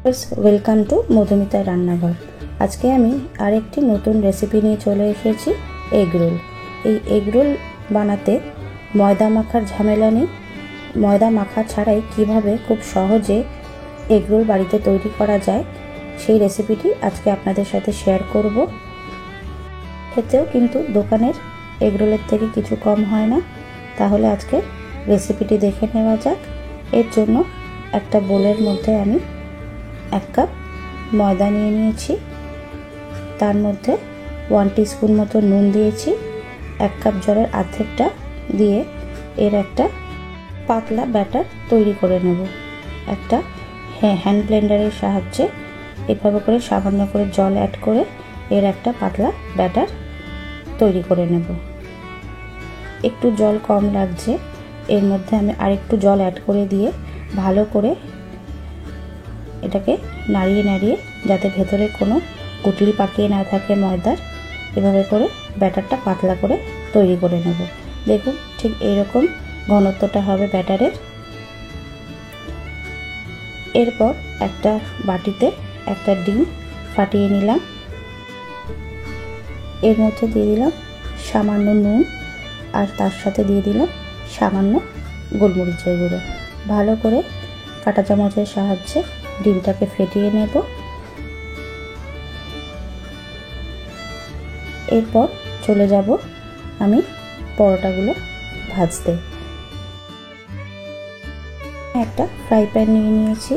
Welcome to Madhumita রান্নাঘর। আজকে আমি আরেকটি নতুন রেসিপি নিয়ে চলে এসেছি, এগ রোল। এই এগ রোল বানাতে ময়দা মাখার ঝামেলা নেই। ময়দা মাখা ছাড়াই কিভাবে খুব সহজে এগ রোল বাড়িতে তৈরি করা যায় সেই রেসিপিটি আজকে আপনাদের সাথে শেয়ার করব। খেতেও কিন্তু দোকানের এগ রোলের থেকে কিছু কম হয় না। তাহলে আজকে রেসিপিটি দেখে নেওয়া যাক। এর জন্য একটা বোলের মধ্যে আমি 1 কাপ ময়দা নিয়ে নিয়েছি। তার মধ্যে 1 টিস্পুন মতো নুন দিয়েছি। 1 কাপ জলের অর্ধেকটা দিয়ে এর একটা পাতলা ব্যাটার তৈরি করে নেব। একটা হ্যান্ড ব্লেন্ডারের সাহায্যে এভাবে করে সামান্য করে জল অ্যাড করে এর একটা পাতলা ব্যাটার তৈরি করে নেব। একটু জল কম লাগছে, এর মধ্যে আমি আরেকটু জল অ্যাড করে দিয়ে ভালো করে এটাকে নাড়িয়ে নাড়িয়ে যাতে ভেতরে কোনো গুটলি পাকিয়ে না থাকে ময়দার, এভাবে করে ব্যাটারটা পাতলা করে তৈরি করে নেব। দেখুন ঠিক এইরকম ঘনত্বটা হবে ব্যাটারের। এরপর একটা বাটিতে একটা ডিম ফাটিয়ে নিলাম। এর মধ্যে দিয়ে দিলাম সামান্য নুন আর তার সাথে দিয়ে দিলাম সামান্য গোলমরিচের গুঁড়ো। ভালো করে কাঁটা চামচের সাহায্যে ডিমটাকে ফেটিয়ে নেব। এরপর চলে যাব আমি পরোটাগুলো ভাজতে। একটা ফ্রাই প্যান নিয়ে নিয়েছি,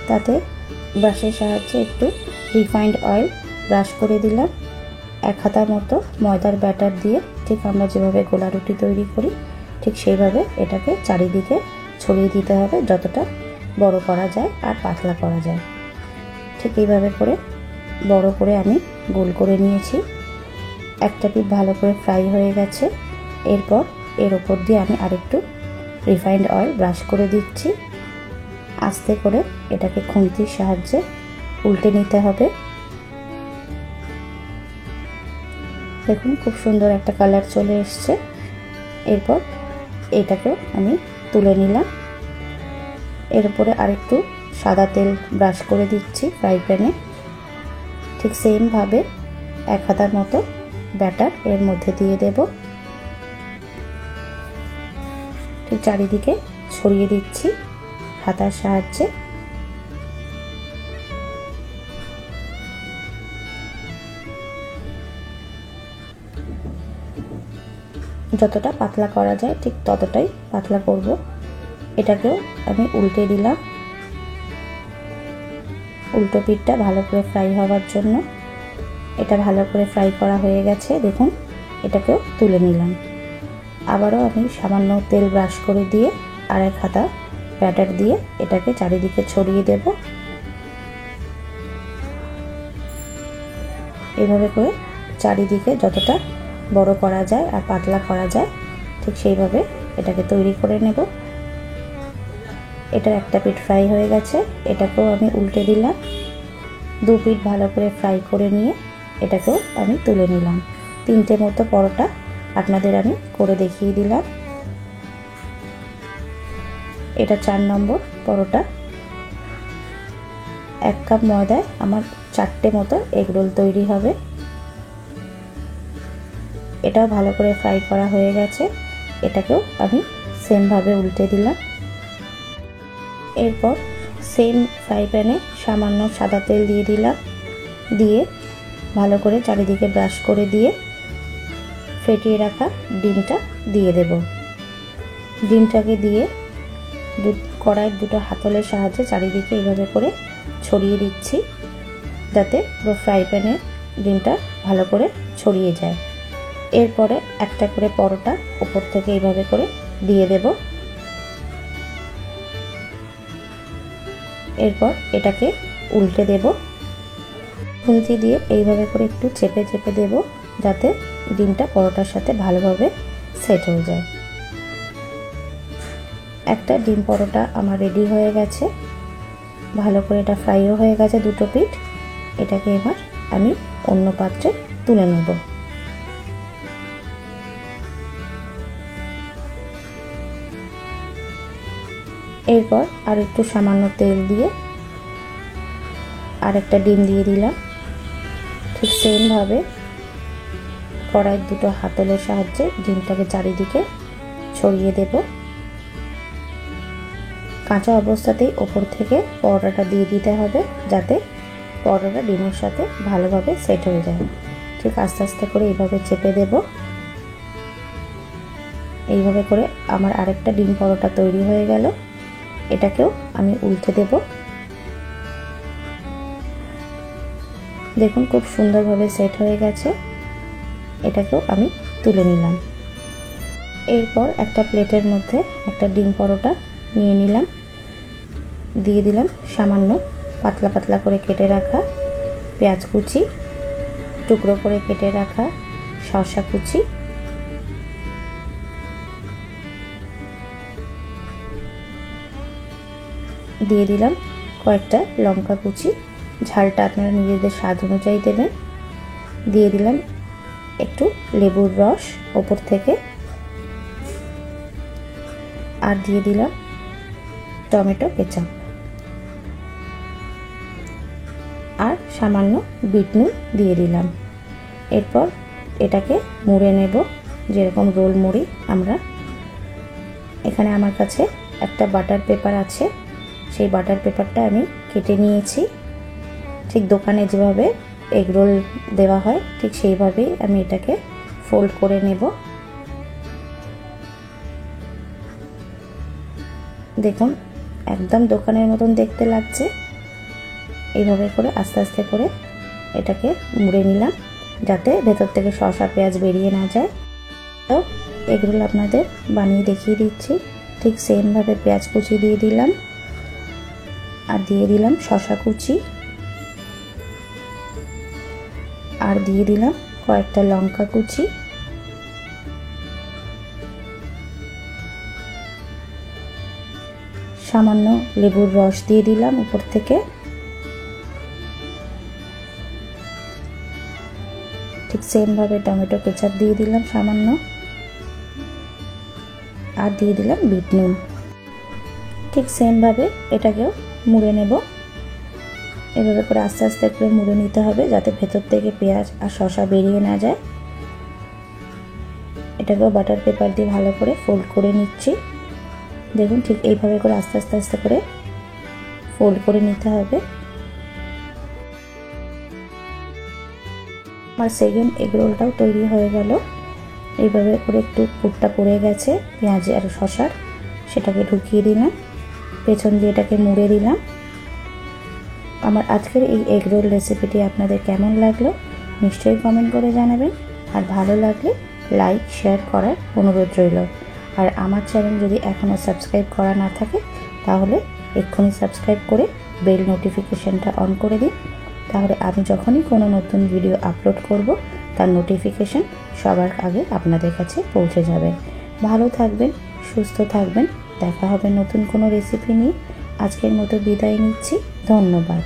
তাতে ব্রাশের সাহায্যে একটু রিফাইন্ড অয়েল ব্রাশ করে দিলাম। 1 হাতা মতো ময়দার ব্যাটার দিয়ে ঠিক আমরা যেভাবে গোলা রুটি তৈরি করি ঠিক সেইভাবে এটাকে চারিদিকে ছড়িয়ে দিতে হবে, যতটা বড় করা যায় আর পাতলা করা যায়। ঠিক এইভাবে করে বড় করে আমি গোল করে নিয়েছি। একটা পিঠ ভালো করে ফ্রাই হয়ে গেছে। এরপর এর ওপর দিয়ে আমি আরেকটু রিফাইন্ড অয়েল ব্রাশ করে দিচ্ছি। আস্তে করে এটাকে খুন্তির সাহায্যে উল্টে নিতে হবে। দেখুন খুব সুন্দর একটা কালার চলে এসছে। এরপর এটাকেও আমি তুলে নিলাম। এর উপরে আরেকটু সাদা তেল ব্রাশ করে দিচ্ছি ফ্রাই প্যানে। ঠিক সেমভাবে 1 হাতার মতো ব্যাটার এর মধ্যে দিয়ে দেব। ঠিক চারিদিকে ছড়িয়ে দিচ্ছি হাতার সাহায্যে। যতটা পাতলা করা যায় ঠিক ততটাই পাতলা করব। এটাকেও আমি উল্টে দিলাম উল্টো পিঠটা ভালো করে ফ্রাই হওয়ার জন্য। এটা ভালো করে ফ্রাই করা হয়ে গেছে। দেখুন এটাকেও তুলে নিলাম। আবারও আমি সামান্য তেল ব্রাশ করে দিয়ে আর 1 হাতা ব্যাটার দিয়ে এটাকে চারিদিকে ছড়িয়ে দেব। এভাবে করে চারিদিকে যতটা বড় করা যায় আর পাতলা করা যায় ঠিক সেইভাবে এটাকে তৈরি করে নেব। এটার একটা পিঠ ফ্রাই হয়ে গেছে, এটাকেও আমি উল্টে দিলাম। 2 পিঠ ভালো করে ফ্রাই করে নিয়ে এটাকেও আমি তুলে নিলাম। 3টে মতো পরোটা আপনাদের আমি করে দেখিয়ে দিলাম। এটা 4 নম্বর পরোটা। 1 কাপ ময়দায় আমার 4টে মতো এগ রোল তৈরি হবে। এটাও ভালো করে ফ্রাই করা হয়ে গেছে, এটাকেও আমি সেমভাবে উল্টে দিলাম। এরপর সেম ফ্রাই প্যানে সামান্য সাদা তেল দিয়ে দিলাম। দিয়ে ভালো করে চারিদিকে ব্রাশ করে দিয়ে ফেটিয়ে রাখা ডিমটা দিয়ে দেব। ডিমটাকে দিয়ে কড়াইয়ের দুটো হাতলের সাহায্যে চারিদিকে এইভাবে করে ছড়িয়ে দিচ্ছি, যাতে পুরো ফ্রাই প্যানে ডিমটা ভালো করে ছড়িয়ে যায়। এরপরে একটা করে পরোটা উপর থেকে এইভাবে করে দিয়ে দেব। এরপর এটাকে উল্টে দেব। খুন্তি দিয়ে এইভাবে করে একটু চেপে চেপে দেব, যাতে ডিমটা পরোটার সাথে ভালোভাবে সেট হয়ে যায়। একটা ডিম পরোটা আমার রেডি হয়ে গেছে। ভালো করে এটা ফ্রাইও হয়ে গেছে 2টো পিঠ। এটাকে এবার আমি অন্য পাত্রে তুলে নেব। এরপর আর একটু সামান্য তেল দিয়ে আর একটা ডিম দিয়ে দিলাম। ঠিক সেমভাবে কড়াইয়ের দুটো হাতলের সাহায্যে ডিমটাকে চারিদিকে ছড়িয়ে দেব। কাঁচা অবস্থাতেই ওপর থেকে পরোটাটা দিয়ে দিতে হবে, যাতে পরোটাটা ডিমের সাথে ভালোভাবে সেট হয়ে যায়। ঠিক আস্তে আস্তে করে এইভাবে চেপে দেব। এইভাবে করে আমার আরেকটা ডিম পরোটা তৈরি হয়ে গেল। এটাকেও আমি উল্টে দেব। দেখুন খুব সুন্দরভাবে সেট হয়ে গেছে। এটাকেও আমি তুলে নিলাম। এরপর একটা প্লেটের মধ্যে একটা ডিম পরোটা নিয়ে নিলাম। দিয়ে দিলাম সামান্য পাতলা পাতলা করে কেটে রাখা পেঁয়াজ কুচি, টুকরো করে কেটে রাখা শসা কুচি, দিয়ে দিলাম কয়েকটা লঙ্কা কুচি, ঝালটা আপনারা নিজেদের স্বাদ অনুযায়ী দেবেন। দিয়ে দিলাম একটু লেবুর রস ওপর থেকে, আর দিয়ে দিলাম টমেটো কেচাপ, আর সামান্য বিট নুন দিয়ে দিলাম। এরপর এটাকে মুড়ে নেব, যেরকম রোল মুড়ি আমরা। এখানে আমার কাছে একটা বাটার পেপার আছে, সেই বাটার পেপারটা আমি কেটে নিয়েছি। ঠিক দোকানে যেভাবে এগ রোল দেওয়া হয় ঠিক সেইভাবেই আমি এটাকে ফোল্ড করে নেব। দেখুন একদম দোকানের মতন দেখতে লাগছে। এইভাবে করে আস্তে আস্তে করে এটাকে মুড়ে নিলাম, যাতে ভেতর থেকে শসা পেঁয়াজ বেরিয়ে না যায়। তো এগ রোল আপনাদের বানিয়ে দেখিয়ে দিচ্ছি। ঠিক সেমভাবে পেঁয়াজ কুচি দিয়ে দিলাম, আর দিয়ে দিলাম শসা কুচি, আর দিয়ে দিলাম কয়েকটা লঙ্কা কুচি, সামান্য লেবুর রস দিয়ে দিলাম উপর থেকে। ঠিক সেমভাবে টমেটো কেচাপ দিয়ে দিলাম সামান্য, আর দিয়ে দিলাম বিট নুন। ঠিক সেমভাবে এটাকেও মুড়ে নেব। এভাবে করে আস্তে আস্তে করে মুড়ে নিতে হবে, যাতে ভেতর থেকে পেঁয়াজ আর শসা বেরিয়ে না যায়। এটাকেও বাটার পেপার দিয়ে ভালো করে ফোল্ড করে নিচ্ছি। দেখুন ঠিক এইভাবে করে আস্তে আস্তে আস্তে করে ফোল্ড করে নিতে হবে। আমার সেকেন্ড এগ রোলটাও তৈরি হয়ে গেল। এইভাবে করে একটু পুরটা পড়ে গেছে পেঁয়াজ আর শসার, সেটাকে ঢুকিয়ে দিলাম, পেছন দিয়ে এটাকে মুড়ে দিলাম। আমার আজকের এই এগ রোল রেসিপিটি আপনাদের কেমন লাগলো নিশ্চয়ই কমেন্ট করে জানাবেন, আর ভালো লাগলে লাইক শেয়ার করার অনুরোধ রইল। আর আমার চ্যানেল যদি এখনও সাবস্ক্রাইব করা না থাকে তাহলে এক্ষুনি সাবস্ক্রাইব করে বেল নোটিফিকেশনটা অন করে দিন, তাহলে আমি যখনই কোনো নতুন ভিডিও আপলোড করব তার নোটিফিকেশন সবার আগে আপনাদের কাছে পৌঁছে যাবে। ভালো থাকবেন, সুস্থ থাকবেন। দেখা হবে নতুন কোনো রেসিপি নিয়ে। আজকের মতো বিদায় নিচ্ছি। ধন্যবাদ।